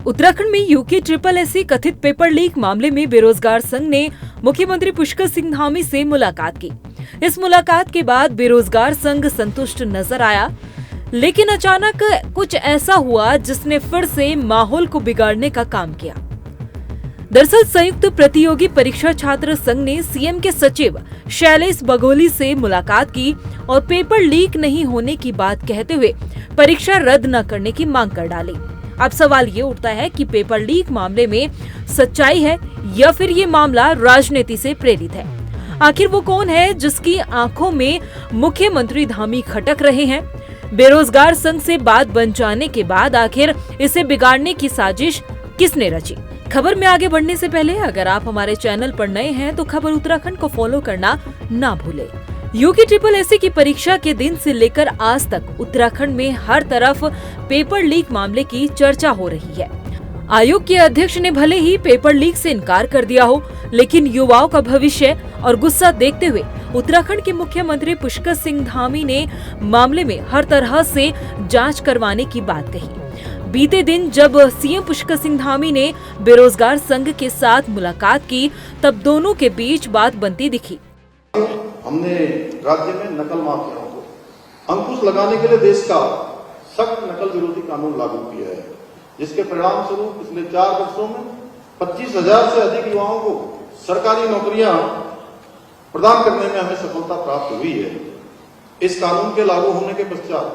उत्तराखंड में UK SSSC कथित paper leak मामले में बेरोजगार संघ ने मुख्यमंत्री पुष्कर सिंह धामी से मुलाकात की। इस मुलाकात के बाद बेरोजगार संघ संतुष्ट नजर आया, लेकिन अचानक कुछ ऐसा हुआ जिसने फिर से माहौल को बिगाड़ने का काम किया। दरअसल संयुक्त प्रतियोगी परीक्षा छात्र संघ ने सीएम के सचिव शैलेश बघोली से मुलाकात की और पेपर लीक नहीं होने की बात कहते हुए परीक्षा रद्द न करने की मांग कर डाली। अब सवाल ये उठता है कि पेपर लीक मामले में सच्चाई है या फिर ये मामला राजनीति से प्रेरित है। आखिर वो कौन है जिसकी आंखों में मुख्यमंत्री धामी खटक रहे हैं? बेरोजगार संघ से बात बन जाने के बाद आखिर इसे बिगाड़ने की साजिश किसने रची? खबर में आगे बढ़ने से पहले अगर आप हमारे चैनल पर नए हैं तो खबर उत्तराखंड को फॉलो करना ना भूलें। यूके SSSC की परीक्षा के दिन से लेकर आज तक उत्तराखंड में हर तरफ पेपर लीक मामले की चर्चा हो रही है। आयोग के अध्यक्ष ने भले ही पेपर लीक से इनकार कर दिया हो, लेकिन युवाओं का भविष्य और गुस्सा देखते हुए उत्तराखंड के मुख्यमंत्री पुष्कर सिंह धामी ने मामले में हर तरह से जांच करवाने की बात कही। बीते दिन जब सीएम पुष्कर सिंह धामी ने बेरोजगार संघ के साथ मुलाकात की, तब दोनों के बीच बात बनती दिखी। हमने राज्य में नकल माफियाओं को अंकुश लगाने के लिए देश का सख्त नकल विरोधी कानून लागू किया है, जिसके परिणाम स्वरूप पिछले 4 वर्षों में 25,000 से अधिक युवाओं को सरकारी नौकरियां प्रदान करने में हमें सफलता प्राप्त हुई है। इस कानून के लागू होने के पश्चात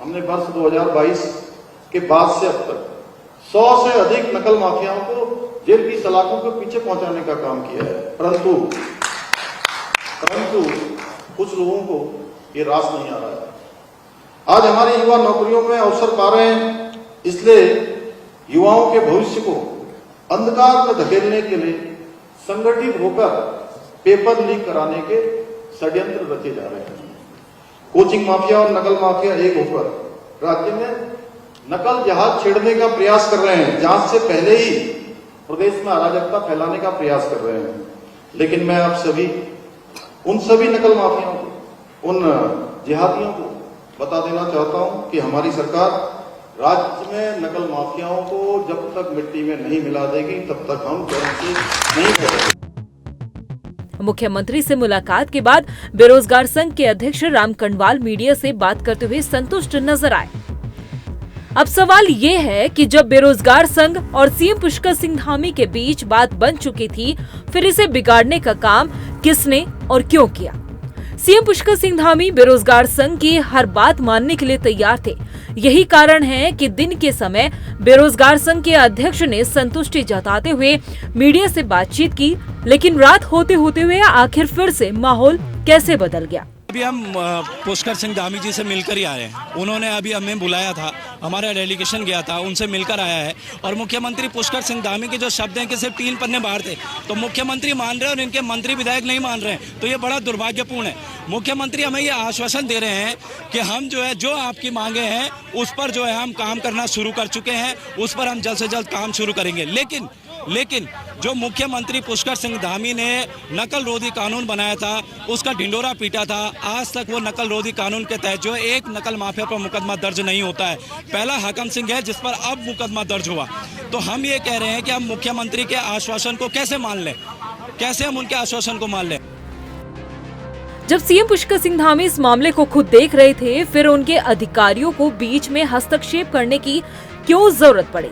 हमने वर्ष 2022 के बाद से अब तक 100 से अधिक नकल माफियाओं को जेल की सलाखों के पीछे पहुंचाने का काम किया है, परंतु कुछ लोगों को ये रास नहीं आ रहा है। आज हमारे युवा नौकरियों में अवसर पा रहे हैं, इसलिए युवाओं के भविष्य को अंधकार में धकेलने के लिए संगठित होकर पेपर लीक कराने के षड्यंत्र रचे जा रहे हैं। कोचिंग माफिया और नकल माफिया एक होकर राज्य में नकल जहाज छेड़ने का प्रयास कर रहे हैं, जांच से पहले ही प्रदेश में अराजकता फैलाने का प्रयास कर रहे हैं। लेकिन मैं आप सभी उन सभी नकल माफियाओं को, उन जिहादियों को बता देना चाहता हूं कि हमारी सरकार राज्य में नकल माफियाओं को जब तक मिट्टी में नहीं मिला देगी तब तक हम चैन नहीं करेंगे। मुख्यमंत्री से मुलाकात के बाद बेरोजगार संघ के अध्यक्ष राम कनवाल मीडिया से बात करते हुए संतुष्ट नजर आए। अब सवाल ये है कि जब बेरोजगार संघ और सीएम पुष्कर सिंह धामी के बीच बात बन चुकी थी, फिर इसे बिगाड़ने का काम किसने और क्यों किया? सीएम पुष्कर सिंह धामी बेरोजगार संघ की हर बात मानने के लिए तैयार थे। यही कारण है कि दिन के समय बेरोजगार संघ के अध्यक्ष ने संतुष्टि जताते हुए मीडिया से बातचीत की, लेकिन रात होते होते हुए आखिर फिर से माहौल कैसे बदल गया? अभी हम पुष्कर सिंह धामी जी से मिलकर ही आ रहे हैं। उन्होंने अभी हमें बुलाया था, हमारा डेलीगेशन गया था, उनसे मिलकर आया है। और मुख्यमंत्री पुष्कर सिंह धामी के जो शब्द हैं कि सिर्फ 3 पन्ने बाहर थे, तो मुख्यमंत्री मान रहे हैं और इनके मंत्री विधायक नहीं मान रहे हैं, तो ये बड़ा दुर्भाग्यपूर्ण है। मुख्यमंत्री हमें ये आश्वासन दे रहे हैं कि हम जो आपकी मांगे हैं उस पर हम काम करना शुरू कर चुके हैं, उस पर हम जल्द से जल्द काम शुरू करेंगे। लेकिन जो मुख्यमंत्री पुष्कर सिंह धामी ने नकल रोधी कानून बनाया था, उसका ढिंडोरा पीटा था, आज तक वो नकल रोधी कानून के तहत एक नकल माफिया पर मुकदमा दर्ज नहीं होता है। पहला हाकम सिंह है जिस पर अब मुकदमा दर्ज हुआ। तो हम ये कह रहे हैं कि हम मुख्यमंत्री के आश्वासन को कैसे मान लें, कैसे हम उनके आश्वासन को मान लें। जब सीएम पुष्कर सिंह धामी इस मामले को खुद देख रहे थे, फिर उनके अधिकारियों को बीच में हस्तक्षेप करने की क्यों जरूरत पड़ी?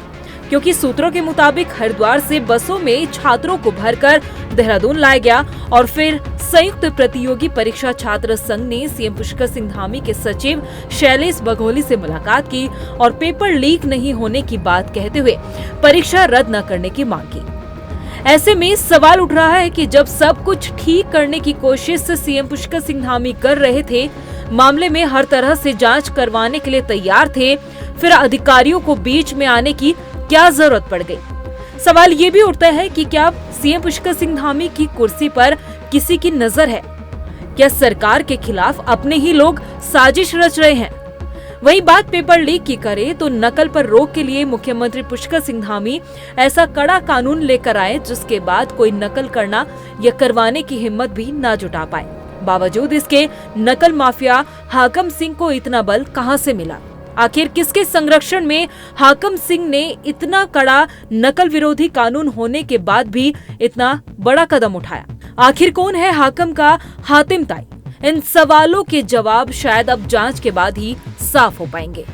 क्योंकि सूत्रों के मुताबिक हरिद्वार से बसों में छात्रों को भरकर देहरादून लाया गया और फिर संयुक्त प्रतियोगी परीक्षा छात्र संघ ने सीएम पुष्कर सिंह धामी के सचिव शैलेश बघोली से मुलाकात की और पेपर लीक नहीं होने की बात कहते हुए परीक्षा रद्द न करने की मांग की। ऐसे में सवाल उठ रहा है कि जब सब कुछ ठीक करने की कोशिश सीएम पुष्कर सिंह धामी कर रहे थे, मामले में हर तरह से जांच करवाने के लिए तैयार थे, फिर अधिकारियों को बीच में आने की क्या जरूरत पड़ गई? सवाल ये भी उठता है कि क्या सीएम पुष्कर सिंह धामी की कुर्सी पर किसी की नजर है? क्या सरकार के खिलाफ अपने ही लोग साजिश रच रहे हैं? वही बात पेपर लीक की करे तो नकल पर रोक के लिए मुख्यमंत्री पुष्कर सिंह धामी ऐसा कड़ा कानून लेकर आए जिसके बाद कोई नकल करना या करवाने की हिम्मत भी न जुटा पाए। बावजूद इसके नकल माफिया हाकम सिंह को इतना बल कहां से मिला? आखिर किसके संरक्षण में हाकम सिंह ने इतना कड़ा नकल विरोधी कानून होने के बाद भी इतना बड़ा कदम उठाया? आखिर कौन है हाकम का हातिम ताई? इन सवालों के जवाब शायद अब जांच के बाद ही साफ हो पाएंगे।